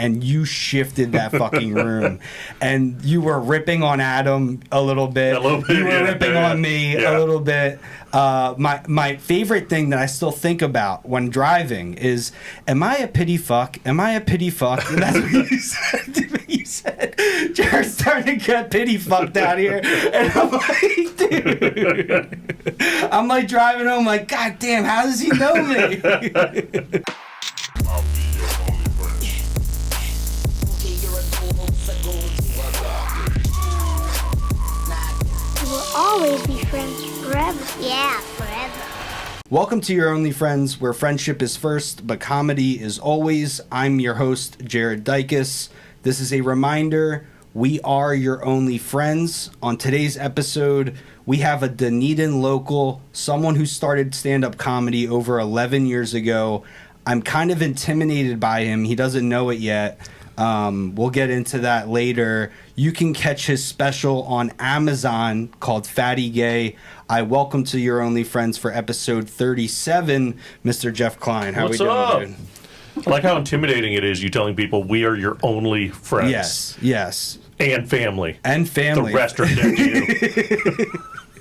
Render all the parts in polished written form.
and you shifted that fucking room. And you were ripping on Adam a little bit. You were ripping on me a little bit. My favorite thing that I still think about when driving is, am I a pity fuck? Am I a pity fuck? And that's what you said to me. You said, Jared's starting to get pity fucked out here. And I'm like, dude. I'm like driving home like, God damn, how does he know me? Always be friends forever. Yeah, forever. Welcome to Your Only Friends, where friendship is first, but comedy is always. I'm your host, Jared Dykas. This is a reminder, we are your only friends. On today's episode, we have a Dunedin local, someone who started stand-up comedy over 11 years ago. I'm kind of intimidated by him. He doesn't know it yet. We'll get into that later. You can catch his special on Amazon called Fatty Gay. I welcome to Your Only Friends for episode 37, Mr. Jeff Klein. How What's we doing, up? dude? I like how intimidating it is you telling people we are your only friends. Yes. And family. The rest are dead to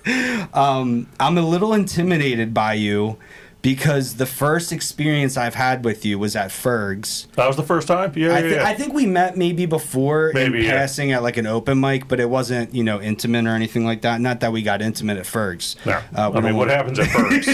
you. I'm a little intimidated by you because the first experience I've had with you was at Ferg's. That was the first time? I think we met maybe before in yeah. passing at like an open mic, but it wasn't, intimate or anything like that. Not that we got intimate at Ferg's. No. What happens at Ferg's?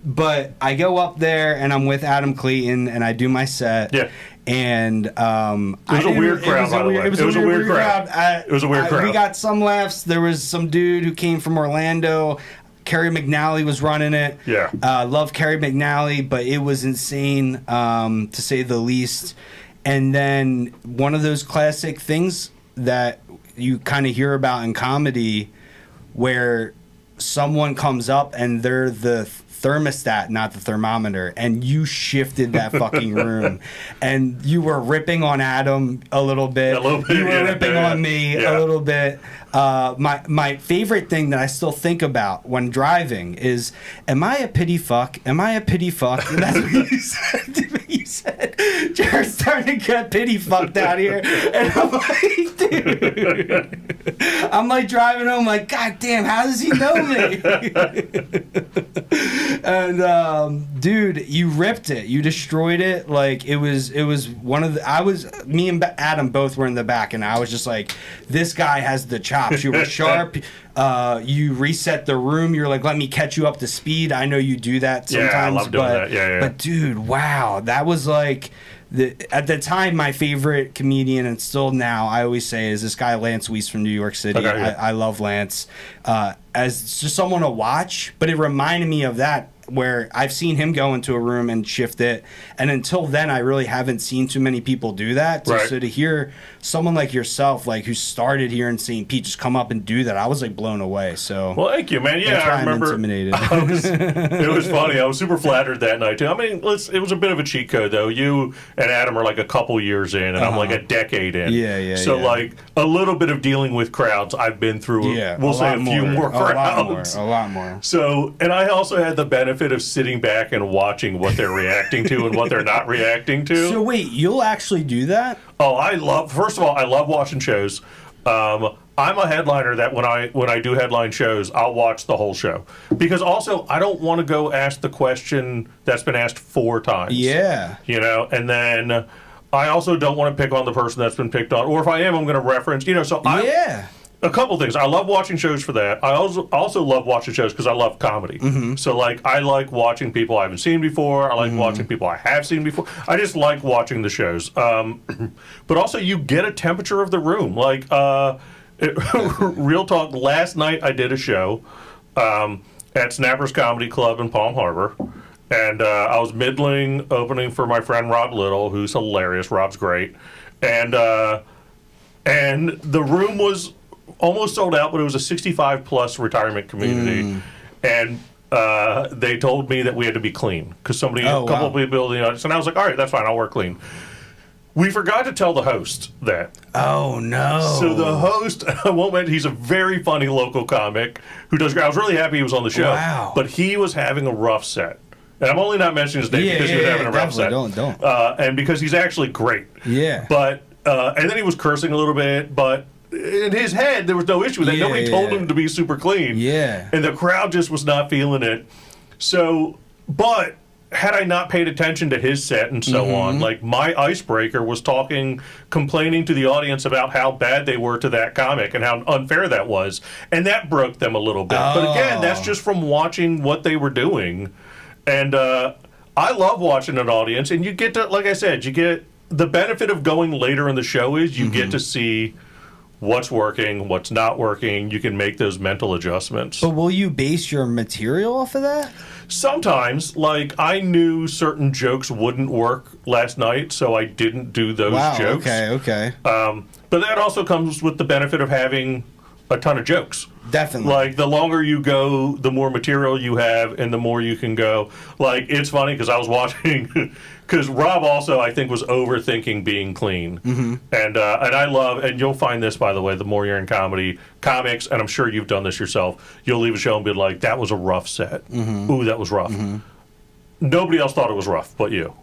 But I go up there and I'm with Adam Clayton and I do my set. Yeah. And it was a weird crowd, by the way. It was a weird crowd. It was a weird crowd. We got some laughs. There was some dude who came from Orlando. Kerry McNally was running it. Yeah. Love Kerry McNally, but it was insane, to say the least. And then one of those classic things that you kind of hear about in comedy where someone comes up and they're the thermostat, not the thermometer, and you shifted that fucking room. And you were ripping on Adam a little bit. You were ripping on me a little bit. My favorite thing that I still think about when driving is, am I a pity fuck? Am I a pity fuck? And that's what you said to me. You said, Jared's starting to get pity fucked out here. And I'm like, dude. I'm like driving home like, God damn, how does he know me? And dude, you ripped it. You destroyed it. Like it was one of the. Me and Adam both were in the back, and I was just like, this guy has the chops. You were sharp. You reset the room. You're like, let me catch you up to speed. I know you do that sometimes. Yeah, I love doing that. Yeah. But dude, wow, that was like. At the time, my favorite comedian, and still now, I always say, is this guy Lance Weiss from New York City. Okay, yeah. I love Lance as just someone to watch, but it reminded me of that, where I've seen him go into a room and shift it, and until then, I really haven't seen too many people do that. Right. So to hear someone like yourself, like who started here in St. Pete, just come up and do that, I was like blown away. So well, thank you, man. Yeah, I remember. Intimidated. It was funny. I was super flattered that night too. I mean, it was a bit of a cheat code though. You and Adam are like a couple years in, and I'm like a decade in. Yeah. So like a little bit of dealing with crowds, I've been through. Yeah, we'll say a few more crowds. A lot more. So, and I also had the benefit of sitting back and watching what they're reacting to and what they're not reacting to. So wait, you'll actually do that? Oh, first of all, I love watching shows. I'm a headliner that when I do headline shows, I'll watch the whole show. Because also, I don't want to go ask the question that's been asked 4 times. Yeah. And then I also don't want to pick on the person that's been picked on. Or if I am, I'm going to reference, Yeah. A couple things. I love watching shows for that. I also love watching shows because I love comedy. Mm-hmm. So, I like watching people I haven't seen before. I like watching people I have seen before. I just like watching the shows. But also, you get a temperature of the room. Real talk, last night I did a show at Snappers Comedy Club in Palm Harbor. And I was middling opening for my friend Rob Little, who's hilarious. Rob's great. And the room was almost sold out, but it was a 65-plus retirement community. And they told me that we had to be clean because a couple of people in the audience. And I was like, all right, that's fine. I'll work clean. We forgot to tell the host that. Oh, no. So the host, I won't mention, he's a very funny local comic who does great. I was really happy he was on the show. Wow. But he was having a rough set. And I'm only not mentioning his name because he was having a rough set. Don't. And because he's actually great. Yeah. But, and then he was cursing a little bit, but in his head, there was no issue with that. Nobody told him to be super clean. Yeah. And the crowd just was not feeling it. So, but had I not paid attention to his set and so on, like my icebreaker was complaining to the audience about how bad they were to that comic and how unfair that was. And that broke them a little bit. But again, that's just from watching what they were doing. And I love watching an audience. And you get to, like I said, you get the benefit of going later in the show is you get to see what's working, what's not working. You can make those mental adjustments. But will you base your material off of that? Sometimes, like, I knew certain jokes wouldn't work last night, so I didn't do those jokes. Okay. But that also comes with the benefit of having a ton of jokes. Definitely. Like, the longer you go, the more material you have, and the more you can go. Like, it's funny, because I was watching... Because Rob also, I think, was overthinking being clean. And I love, and you'll find this, by the way, the more you're in comics, and I'm sure you've done this yourself, you'll leave a show and be like, that was a rough set. Ooh, that was rough. Nobody else thought it was rough but you.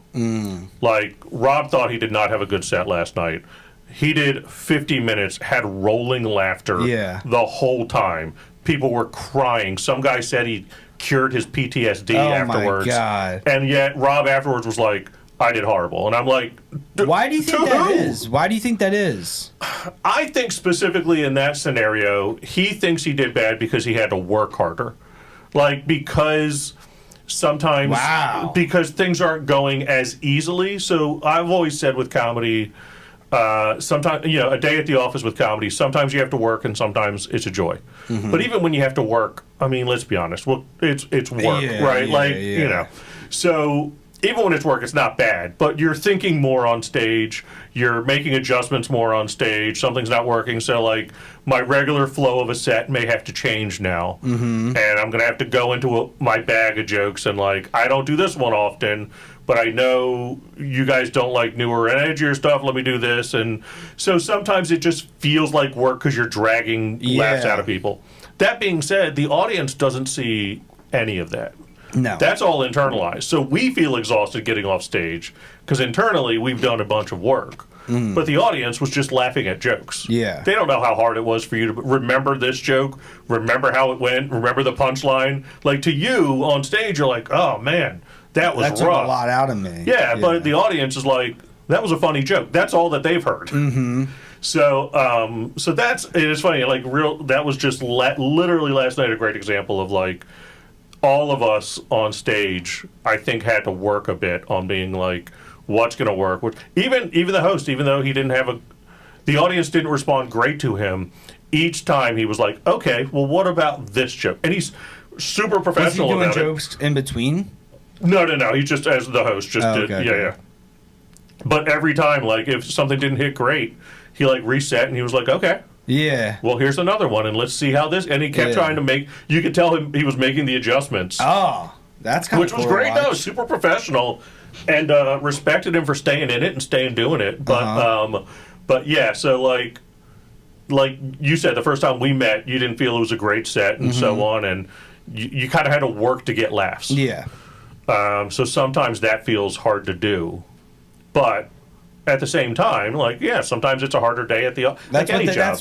Like, Rob thought he did not have a good set last night. He did 50 minutes, had rolling laughter the whole time. People were crying. Some guy said he cured his PTSD afterwards. Oh, my God. And yet Rob afterwards was like, I did horrible. And I'm like, why do you think that is? Why do you think that is? I think specifically in that scenario, he thinks he did bad because he had to work harder. Like, because sometimes, because things aren't going as easily. So I've always said with comedy, sometimes, you know, a day at the office with comedy, sometimes you have to work and sometimes it's a joy. But even when you have to work, I mean, let's be honest, well, it's work, right? You know, so even when it's work, it's not bad, but you're thinking more on stage, you're making adjustments more on stage, something's not working, so like my regular flow of a set may have to change now, and I'm going to have to go into my bag of jokes, and like, I don't do this one often, but I know you guys don't like newer and edgier stuff, let me do this, and so sometimes it just feels like work because you're dragging laughs out of people. That being said, the audience doesn't see any of that. No. That's all internalized. So we feel exhausted getting off stage because internally we've done a bunch of work. But the audience was just laughing at jokes. Yeah. They don't know how hard it was for you to remember this joke, remember how it went, remember the punchline. Like, to you on stage, you're like, oh, man, that was rough. That took a lot out of me. Yeah, but the audience is like, that was a funny joke. That's all that they've heard. So, so that's, it is funny, like, that was just literally last night a great example of, like, all of us on stage, I think, had to work a bit on being like, what's going to work? Even the host, even though he didn't have the audience didn't respond great to him, each time he was like, okay, well, what about this joke? And he's super professional about it. Was he doing jokes in between? No. He just, as the host, just did. Okay. Yeah. But every time, like, if something didn't hit great, he, like, reset, and he was like, okay. Yeah. Well, here's another one, and let's see how this. And he kept trying to make. You could tell him he was making the adjustments. Oh, that's kind of cool. Which was great, though. Super professional, and respected him for staying in it and staying doing it. But yeah, so like you said, the first time we met, you didn't feel it was a great set, and so on, and you kind of had to work to get laughs. Yeah. So sometimes that feels hard to do, but. At the same time, like, yeah, sometimes it's a harder day at the office. Like any job.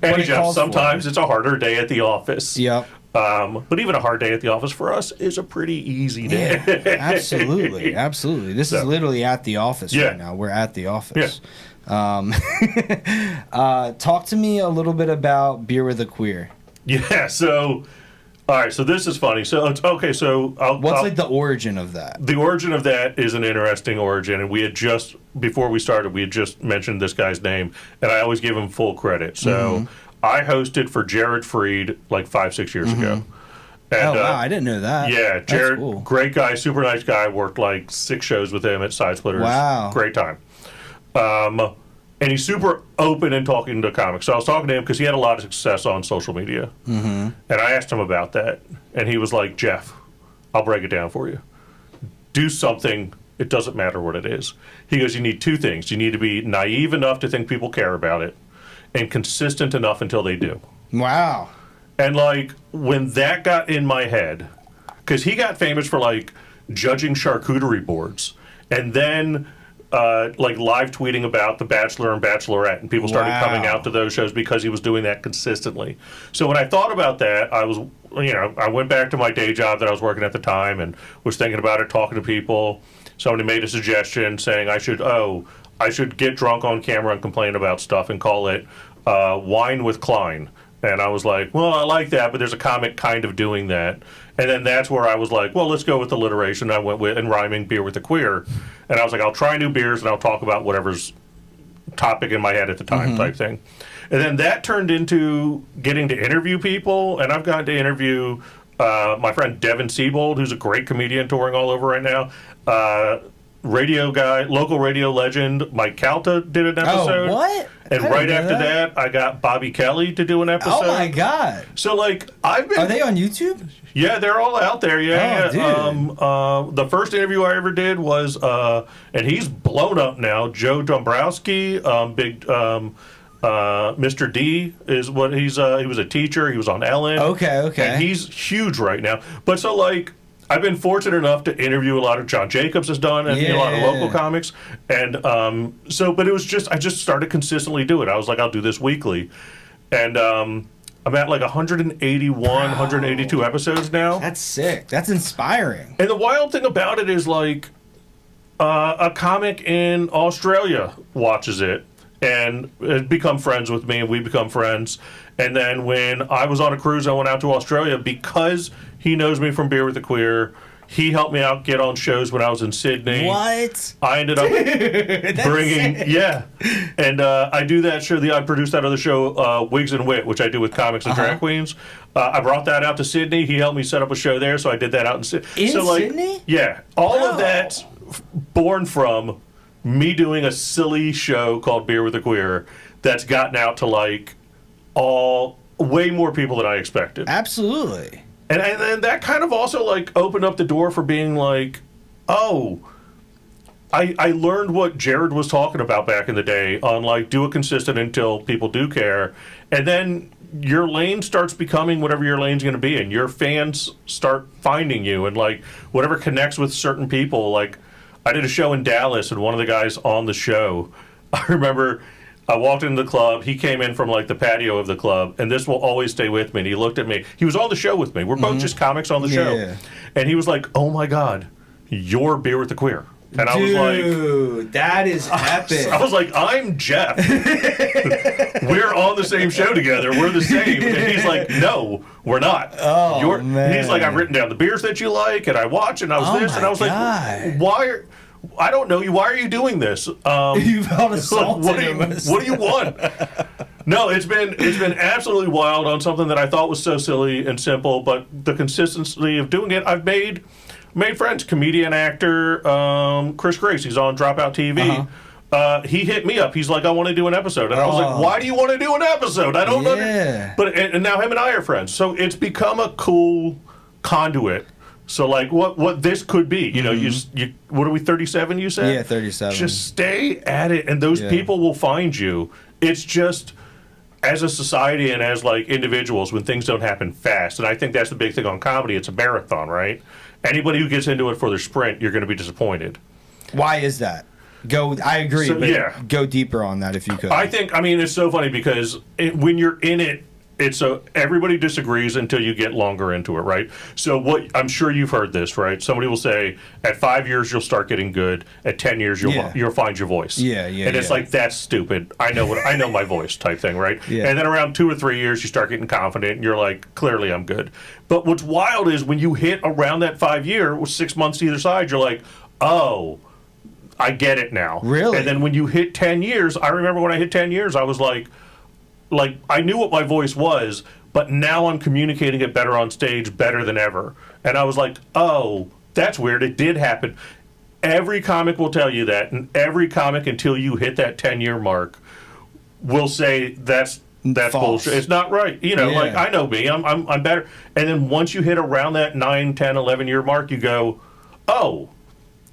Any job. Sometimes it's a harder day at the office. Yep. But even a hard day at the office for us is a pretty easy day. Yeah, absolutely. This is literally at the office right now. We're at the office. Yeah. Talk to me a little bit about Beer with a Queer. Yeah, so... All right, so this is funny. So it's okay. So what's like the origin of that? The origin of that is an interesting origin, and we had just before we started, we had just mentioned this guy's name, and I always give him full credit. So I hosted for Jared Freed like 5-6 years ago. And, wow, I didn't know that. Yeah, Jared, cool. Great guy, super nice guy. Worked like 6 shows with him at Side Splitters. Wow, great time. And he's super open in talking to comics. So I was talking to him because he had a lot of success on social media. And I asked him about that. And he was like, Jeff, I'll break it down for you. Do something. It doesn't matter what it is. He goes, you need 2 things. You need to be naive enough to think people care about it and consistent enough until they do. Wow. And like when that got in my head, because he got famous for like judging charcuterie boards, and then like live tweeting about The Bachelor and Bachelorette, and people started coming out to those shows because he was doing that consistently. So when I thought about that, I was, I went back to my day job that I was working at the time and was thinking about it, talking to people. Somebody made a suggestion saying I should get drunk on camera and complain about stuff and call it Wine with Klein. And I was like, well, I like that, but there's a comic kind of doing that. And then that's where I was like, well, let's go with alliteration. I went with and rhyming beer with the queer. And I was like, I'll try new beers and I'll talk about whatever's topic in my head at the time type thing. And then that turned into getting to interview people. And I've gotten to interview my friend Devin Siebold, who's a great comedian touring all over right now. Radio guy, local radio legend, Mike Calta did an episode. Oh, what? And right after that, I got Bobby Kelly to do an episode. Oh my God! So like, I've been. Are they on YouTube? Yeah, they're all out there. Yeah, Dude. The first interview I ever did was, and he's blown up now. Joe Dombrowski, big. Mr. D is what he's. He was a teacher. He was on Ellen. Okay. And he's huge right now. But so like, I've been fortunate enough to interview a lot of John Jacobs has done, and a lot of local comics, and but it was just I just started consistently do it. I was like, I'll do this weekly, and I'm at like 181, 182 episodes now. That's sick. That's inspiring. And the wild thing about it is like a comic in Australia watches it and has become friends with me, and we become friends. And then when I was on a cruise, I went out to Australia because he knows me from Beer with the Queer. He helped me out get on shows when I was in Sydney. What? I ended up bringing, and I do that show. I produced that other show, Wigs and Wit, which I do with comics and drag queens. I brought that out to Sydney. He helped me set up a show there, so I did that out in Sydney. Sydney? Yeah, all of that's born from me doing a silly show called Beer with the Queer that's gotten out to like way more people than I expected. Absolutely. And that kind of also like opened up the door for being like, oh, I learned what Jared was talking about back in the day on like do it consistent until people do care. And then your lane starts becoming whatever your lane's going to be, and your fans start finding you, and like whatever connects with certain people. Like I did a show in Dallas, and one of the guys on the show, I remember I walked into the club. He came in from like the patio of the club, and this will always stay with me. And he looked at me. He was on the show with me. We're both just comics on the show. And he was like, "Oh my God, you're Beer with the Queer." And I was like, "Dude, that is epic." I was like, "I'm Jeff. We're on the same show together. We're the same." And he's like, "No, we're not. Oh, man. He's like, "I've written down the beers that you like, and I watch, and I was this, and I was like, why? I don't know you. Why are you doing this? You felt assaulted. What do you want?" No, it's been absolutely wild on something that I thought was so silly and simple, but the consistency of doing it, I've made friends. Comedian, actor, Chris Grace. He's on Dropout TV. He hit me up. He's like, "I want to do an episode," and I was like, "Why do you want to do an episode? I don't know." But and now him and I are friends, so it's become a cool conduit. So like what this could be, you know, you what are we 37? You said 37. Just stay at it, and those people will find you. It's just as a society and as like individuals, when things don't happen fast, and I think that's the big thing on comedy. It's a marathon, right? Anybody who gets into it for their sprint, you're going to be disappointed. Why is that? I agree, but go deeper on that if you could. I mean, it's so funny because when you're in it, it's everybody disagrees until you get longer into it, right? So I'm sure you've heard this, right? Somebody will say, at 5 years you'll start getting good. At 10 years you'll find your voice. And it's like, that's stupid. I know my voice type thing, right? And then around 2 or 3 years you start getting confident, and you're like, clearly I'm good. But what's wild is when you hit around that 5 year with 6 months either side, you're like, oh, I get it now. Really? And then when you hit 10 years, I remember when I hit 10 years, I was like I knew what my voice was, but now I'm communicating it better on stage, better than ever. And I was like, oh, that's weird. It did happen. Every comic will tell you that, and every comic until you hit that 10-year mark will say that's bullshit. It's not right. You know, like I know me. I'm better. And then once you hit around that 9, 10, 11-year mark, you go, oh,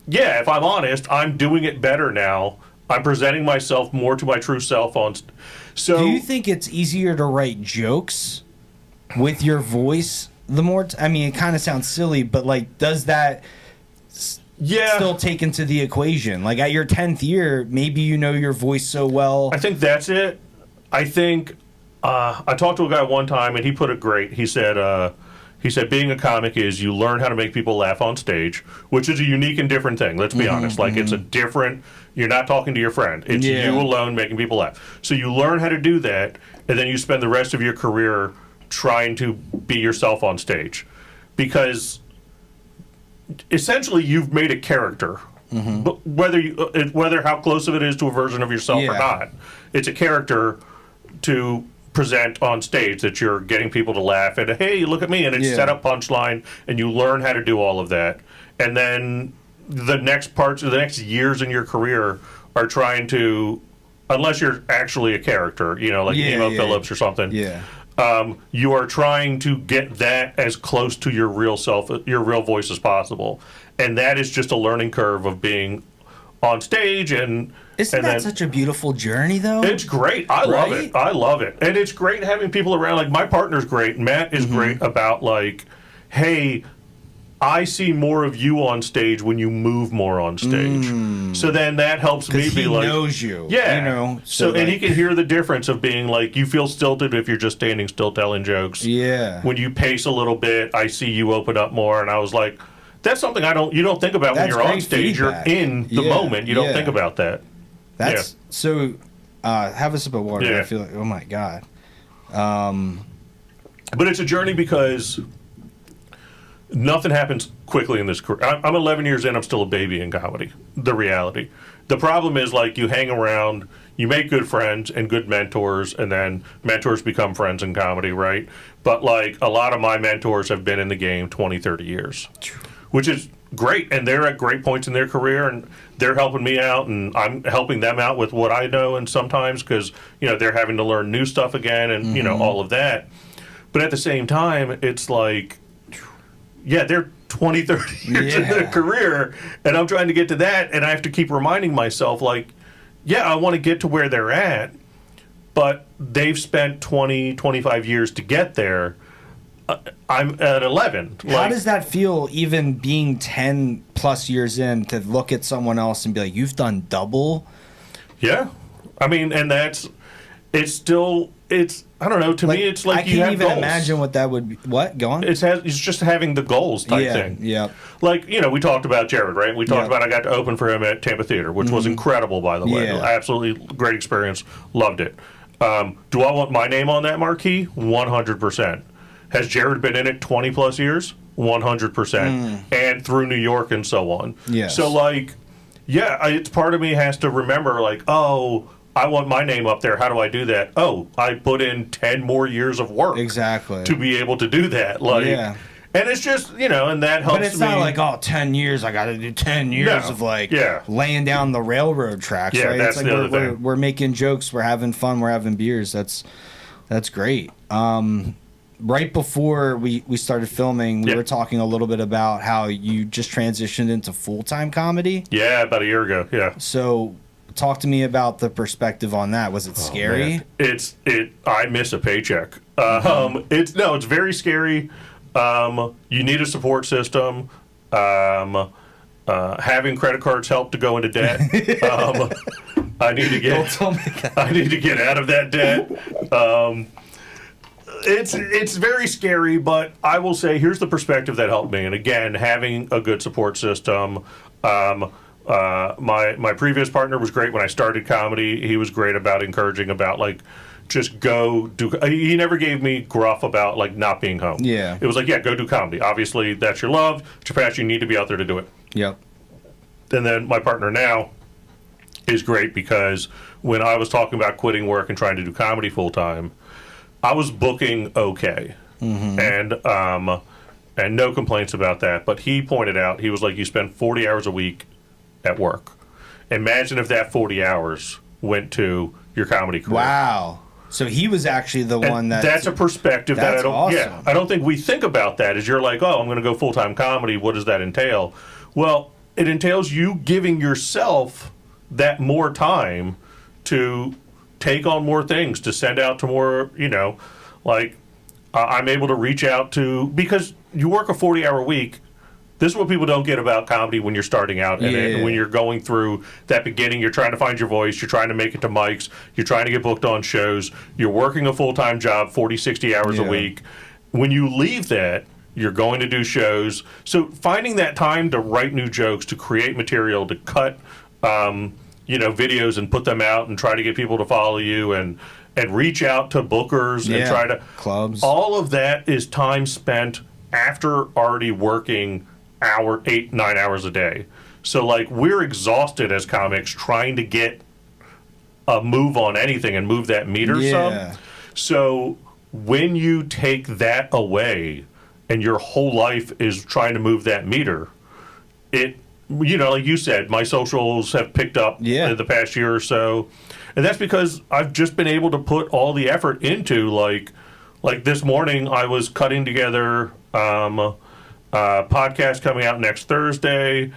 yeah, if I'm honest, I'm doing it better now. I'm presenting myself more to my true self on. So, do you think it's easier to write jokes with your voice? I mean, it kind of sounds silly, but like, does that still take into the equation. Like at your 10th year, maybe you know your voice so well. I think that's it. I think I talked to a guy one time, and he put it great. He said being a comic is you learn how to make people laugh on stage, which is a unique and different thing. Let's be honest. Like it's a different. You're not talking to your friend. It's you alone making people laugh. So you learn how to do that, and then you spend the rest of your career trying to be yourself on stage, because essentially you've made a character. But whether how close of it is to a version of yourself or not, it's a character to present on stage that you're getting people to laugh and hey, look at me, and it's set up punchline, and you learn how to do all of that, and then the next years in your career are trying to, unless you're actually a character, like Emo Phillips or something. You are trying to get that as close to your real self, your real voice as possible, and that is just a learning curve of being on stage. And isn't that such a beautiful journey, though? It's great. I love it. I love it, and it's great having people around. Like my partner's great. Matt is great about like, hey, I see more of you on stage when you move more on stage. So then that helps me be like, he knows you. Yeah. So and he can hear the difference of being like, you feel stilted if you're just standing still telling jokes. Yeah. When you pace a little bit, I see you open up more. And I was like, that's something you don't think about when you're on stage. Feedback. You're in the moment. You don't think about that. That's so. Have a sip of water. I feel like, oh my God. But it's a journey because nothing happens quickly in this career. I'm 11 years in. I'm still a baby in comedy. The reality. The problem is, like, you hang around, you make good friends and good mentors, and then mentors become friends in comedy, right? But, like, a lot of my mentors have been in the game 20, 30 years, which is great. And they're at great points in their career, and they're helping me out, and I'm helping them out with what I know, and sometimes because, they're having to learn new stuff again and, all of that. But at the same time, it's like, they're 20, 30 years in their career, and I'm trying to get to that, and I have to keep reminding myself, like, I want to get to where they're at, but they've spent 20, 25 years to get there. I'm at 11. How does that feel, even being 10 plus years in, to look at someone else and be like, you've done double? Yeah. I mean, and I don't know. To me, it's like you have I can't even goals. imagine what that would be. What? Go on. It's just having the goals type thing. Yeah. Like, we talked about Jared, right? We talked about I got to open for him at Tampa Theater, which was incredible, by the way. Yeah. Absolutely great experience. Loved it. Do I want my name on that marquee? 100%. Has Jared been in it 20 plus years? 100%. And through New York and so on. Yes. So, like, it's part of me has to remember, like, I want my name up there. How do I do that? I put in 10 more years of work. Exactly. To be able to do that. Like, and it's just, and that helps me. But it's not like, 10 years, I got to do 10 years of, like, laying down the railroad tracks, right? That's it's like the other thing. We're making jokes, we're having fun, we're having beers. That's great. Right before we started filming, we were talking a little bit about how you just transitioned into full-time comedy. Yeah, about a year ago, So talk to me about the perspective on that. Was it scary? I miss a paycheck. It's very scary. You need a support system. Having credit cards help to go into debt. I need to get out of that debt. It's very scary, but I will say here's the perspective that helped me. And again, having a good support system. My previous partner was great when I started comedy. He was great about encouraging about, like, just go do. He never gave me gruff about, like, not being home. Yeah. It was like, go do comedy. Obviously, that's your love. It's your passion. You need to be out there to do it. Yep. And then my partner now is great because when I was talking about quitting work and trying to do comedy full time, I was booking okay. And no complaints about that. But he pointed out, he was like, you spend 40 hours a week at work. Imagine if that 40 hours went to your comedy career. Wow. So he was actually the one that's a perspective that I don't awesome. I don't think we think about that as you're like, I'm going to go full-time comedy. What does that entail? Well, it entails you giving yourself that more time to take on more things, to send out to more, I'm able to reach out to, because you work a 40-hour week, This is what people don't get about comedy when you're starting out in it. When you're going through that beginning, you're trying to find your voice, you're trying to make it to mics, you're trying to get booked on shows, you're working a full-time job, 40, 60 hours a week. When you leave that, you're going to do shows. So finding that time to write new jokes, to create material, to cut videos and put them out and try to get people to follow you and reach out to bookers and try to clubs. All of that is time spent after already working 8, 9 hours a day. So like we're exhausted as comics trying to get a move on anything and move that meter some. So when you take that away and your whole life is trying to move that meter, it, like you said, my socials have picked up in the past year or so. And that's because I've just been able to put all the effort into like this morning I was cutting together podcast coming out next Thursday,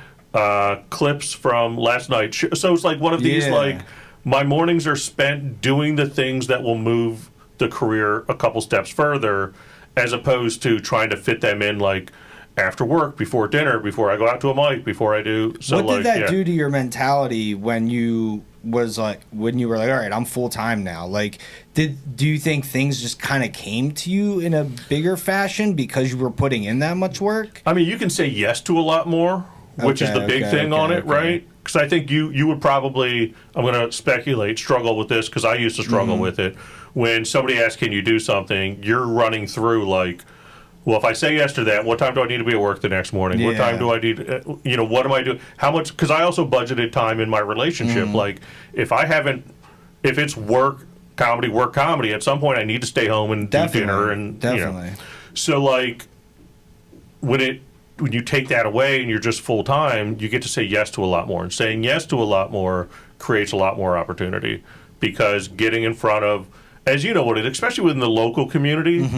clips from last night. So it's like one of these, like, my mornings are spent doing the things that will move the career a couple steps further, as opposed to trying to fit them in, like, after work, before dinner, before I go out to a mic, before I do. So what did that do to your mentality when you were like, all right, I'm full time now? Like, do you think things just kind of came to you in a bigger fashion because you were putting in that much work? I mean, you can say yes to a lot more, which is the big thing on it, right? Because I think you would probably, I'm going to speculate, struggle with this, because I used to struggle with it. When somebody asks, can you do something, you're running through like, well, if I say yes to that, what time do I need to be at work the next morning? What time do I need, what am I doing? How much, because I also budgeted time in my relationship. Like, if it's work, comedy, at some point I need to stay home and do dinner. And, So, like, when you take that away and you're just full time, you get to say yes to a lot more. And saying yes to a lot more creates a lot more opportunity, because getting in front of, as you know especially within the local community,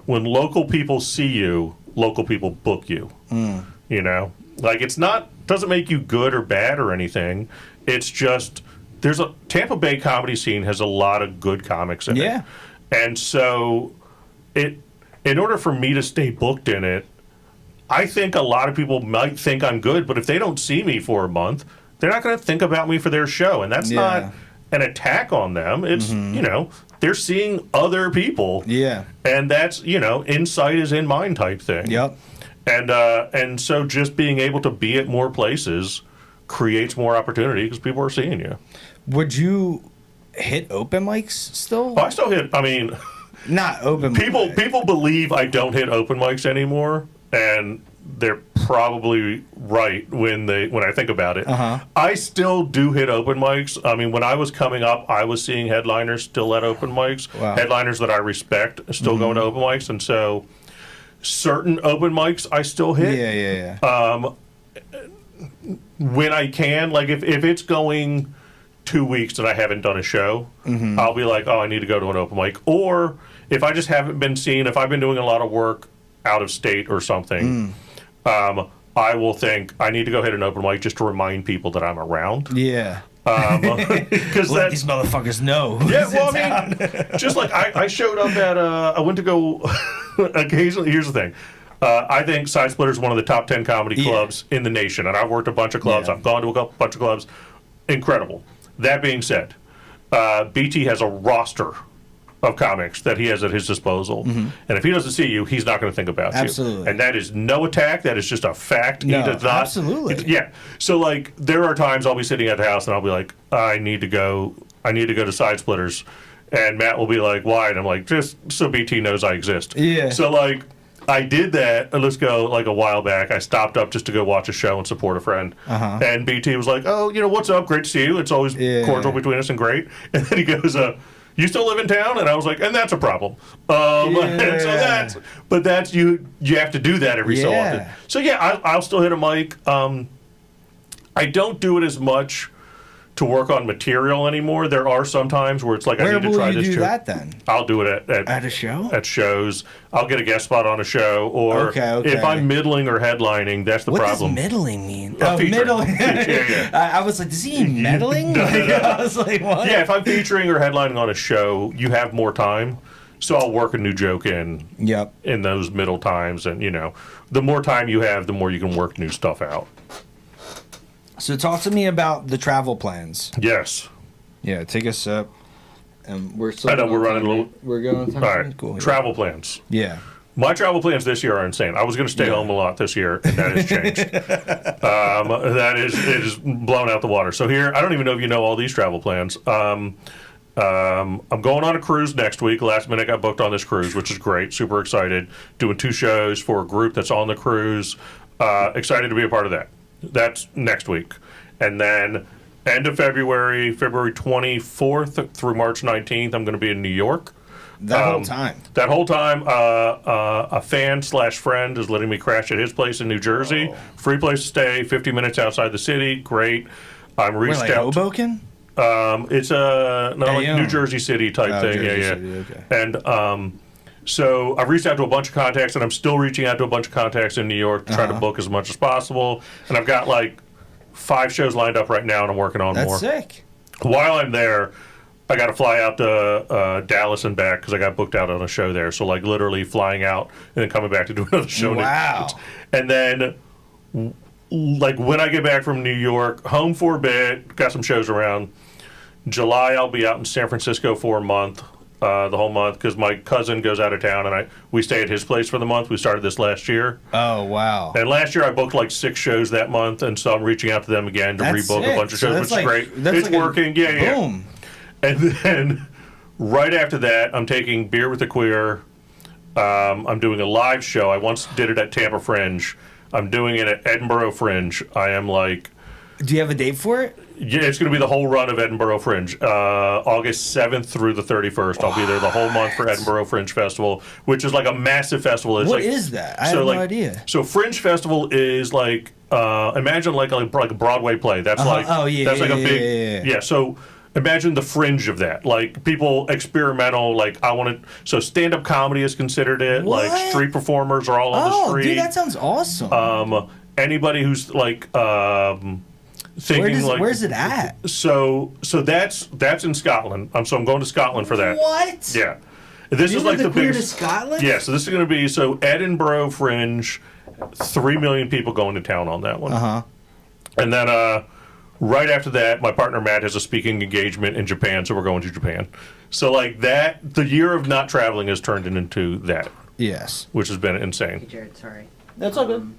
when local people see you, local people book you. Like, doesn't make you good or bad or anything. It's just, Tampa Bay comedy scene has a lot of good comics in it. And so in order for me to stay booked in it, I think a lot of people might think I'm good, but if they don't see me for a month, they're not going to think about me for their show. And that's not an attack on them. It's, they're seeing other people. And that's, insight is in mind type thing. And so just being able to be at more places creates more opportunity because people are seeing you. Would you hit open mics still? Oh, I still hit, not open mics. People believe I don't hit open mics anymore, and they're probably right when I think about it. I still do hit open mics. I mean, when I was coming up, I was seeing headliners still at open mics. Headliners that I respect still going to open mics, and so certain open mics I still hit. When I can, like if it's going 2 weeks that I haven't done a show, I'll be like, oh, I need to go to an open mic. Or if I just haven't been seen, if I've been doing a lot of work out of state or something, I will think I need to go hit an open mic just to remind people that I'm around. Because let these motherfuckers know. I mean, just like I showed up at I went to go occasionally. Here's the thing. I think Side Splitter is one of the top 10 comedy clubs in the nation, and I've worked a bunch of clubs. I've gone to a bunch of clubs. Incredible. That being said, BT has a roster of comics that he has at his disposal. And if he doesn't see you, he's not going to think about you. And that is no attack. That is just a fact. No, he does not. Absolutely. So, like, there are times I'll be sitting at the house and I'll be like, I need to go to Side Splitters. And Matt will be like, why? And I'm like, just so BT knows I exist. So, like, I did that, let's go, like a while back. I stopped up just to go watch a show and support a friend. And BT was like, oh, what's up? Great to see you. It's always cordial between us and great. And then he goes, you still live in town? And I was like, and that's a problem. And so that's you have to do that every so often. So I'll still hit a mic. I don't do it as much to work on material anymore. There are some times where it's like, I need to try this show. Where will you do that then? I'll do it at a show? At shows. I'll get a guest spot on a show. Or if I'm middling or headlining, that's the problem. What does middling mean? Middling. I was like, does he mean meddling? I was like, what? Yeah, if I'm featuring or headlining on a show, you have more time. So I'll work a new joke in those middle times, and the more time you have, the more you can work new stuff out. So talk to me about the travel plans. Yes. Yeah, take a sip. And we're still. I know we're running a little. We're going. All right. Cool. Travel plans. Yeah. My travel plans this year are insane. I was going to stay home a lot this year, and that has changed. It is blown out the water. So here, I don't even know if you know all these travel plans. I'm going on a cruise next week. Last minute, got booked on this cruise, which is great. Super excited. Doing 2 shows for a group that's on the cruise. Excited to be a part of that. That's next week, and then end of February 24th through March 19th, I'm going to be in New York. That whole time, a fan/friend is letting me crash at his place in New Jersey. Oh. Free place to stay, 50 minutes outside the city. Great. I'm reached like out. Hoboken? It's a New Jersey City type thing. Jersey City, okay. And so I've reached out to a bunch of contacts, and I'm still reaching out to a bunch of contacts in New York to try to book as much as possible. And I've got like 5 shows lined up right now, and I'm working on more. That's sick. While I'm there, I got to fly out to Dallas and back because I got booked out on a show there. So like literally flying out and then coming back to do another show. Wow. And then like when I get back from New York, home for a bit, got some shows around. July I'll be out in San Francisco for a month, the whole month, because my cousin goes out of town and we stay at his place for the month. We started this last year. Oh, wow. And last year I booked like 6 shows that month, and so I'm reaching out to them again to rebook a bunch of shows, which is great. It's working. Boom. And then right after that, I'm taking Beer with the Queer. I'm doing a live show. I once did it at Tampa Fringe. I'm doing it at Edinburgh Fringe. I am like... Do you have a date for it? Yeah, it's going to be the whole run of Edinburgh Fringe. August 7th through the 31st. I'll be there the whole month for Edinburgh Fringe Festival, which is like a massive festival. It's what is that? I have no idea. So Fringe Festival is like, imagine like a Broadway play. That's like... Oh, yeah. That's like a big... Yeah. So... Imagine the fringe of that. Like, people experimental, like, so stand-up comedy is considered it. What? Like, street performers are all on the street. Oh, dude, that sounds awesome. Anybody who's, like, thinking, where's it at? So that's in Scotland. So I'm going to Scotland for that. What? Yeah. This is like the biggest... biggest... to Scotland? Yeah, so this is going to be, so Edinburgh Fringe, 3 million people going to town on that one. Uh-huh. And then, right after that, my partner Matt has a speaking engagement in Japan, so we're going to Japan. So like that, the year of not traveling has turned into that. Yes. Which has been insane. Hey Jared, sorry. That's all good.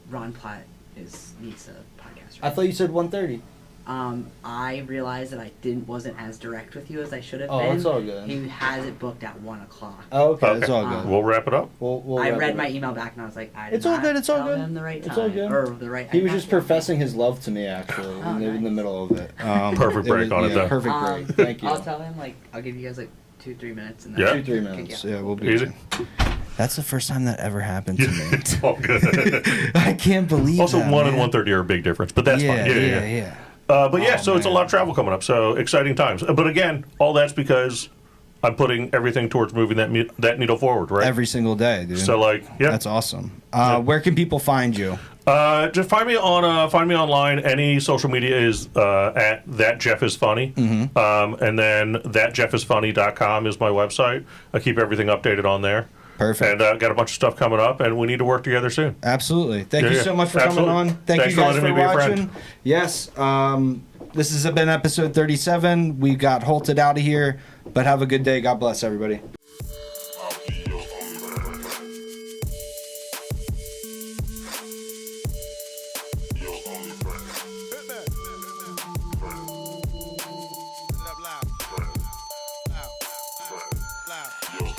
Ron Platt needs a podcast. Right? I thought you said 1:30. I realized that I wasn't as direct with you as I should have been. Oh, it's all good. He has it booked at 1 o'clock. Oh, okay. It's all good. We'll wrap it up. We'll I read my email back and I was like, it's all good. It's all good. Him the right time, it's all good. Or the right. He was just professing his love to me, actually, in the middle of it. Perfect break on it, though. Perfect break. Thank you. I'll tell him I'll give you guys 2-3 minutes. And then 2-3 minutes. Yeah, we'll be easy. That's the first time that ever happened to me. It's all good. I can't believe. Also, that, 1 man. and 1:30 are a big difference, but that's fine. Yeah. But yeah, so it's a lot of travel coming up. So exciting times. But again, all that's because I'm putting everything towards moving that needle forward, right? Every single day, dude. So that's awesome. Where can people find you? Just find me online. Any social media is at That Jeff Is Funny. Mm-hmm. And then thatjeffisfunny.com is my website. I keep everything updated on there. Perfect. And got a bunch of stuff coming up, and we need to work together soon. Absolutely. Thank you so much for coming on. Thanks you guys for letting me be a friend. watching. Yes. This has been episode 37. We got halted out of here, but have a good day. God bless everybody. Loud.